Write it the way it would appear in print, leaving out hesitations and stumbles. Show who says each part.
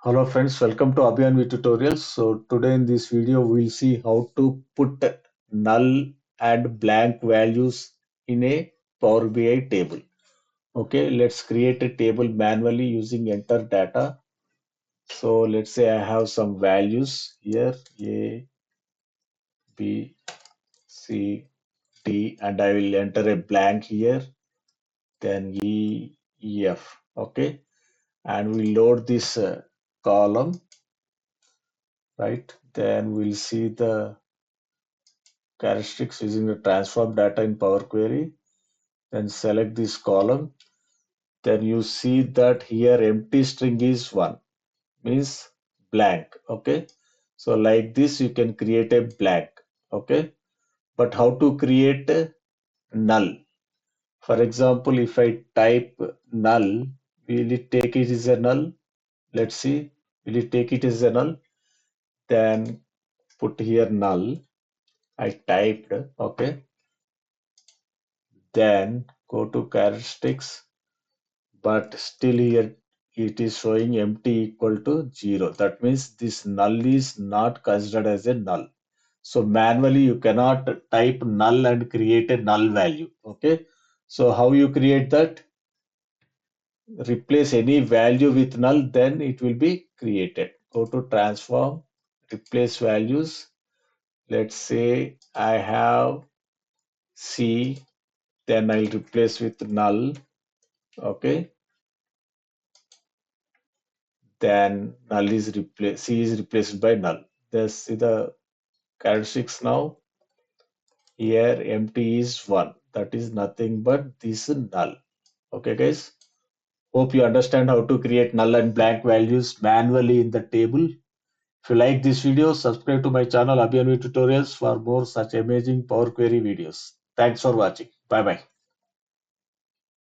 Speaker 1: Hello friends, welcome to Abhiyanvi tutorials. So today in this video we'll see how to put null and blank values in a Power BI table. Okay, let's create a table manually using enter data. So let's say I have some values here A, B, C, D, and I will enter a blank here, then E, F. Okay, and we load this column, right? Then we'll see the characteristics using the transform data in Power Query. Then select this column. Then you see that here empty string is 1, means blank. Okay. So like this you can create a blank. Okay. But how to create a null? For example, if I type null, will it take it as a null? Let's see. Will it take it as a null? Then put here null. I typed. Okay. Then go to characteristics, but still here it is showing empty equal to 0. That means this null is not considered as a null. So manually you cannot type null and create a null value. Okay. So how you create that? Replace any value with null, then it will be created. Go to transform, replace values. Let's say I have C, then I'll replace with null. Okay. Then null is replaced, C is replaced by null. Let's see the characteristics now. Here empty is 1. That is nothing but this null. Okay, guys. Hope you understand how to create null and blank values manually in the table. If you like this video, subscribe to my channel Abhiyanvi Tutorials for more such amazing Power Query videos. Thanks for watching. Bye bye.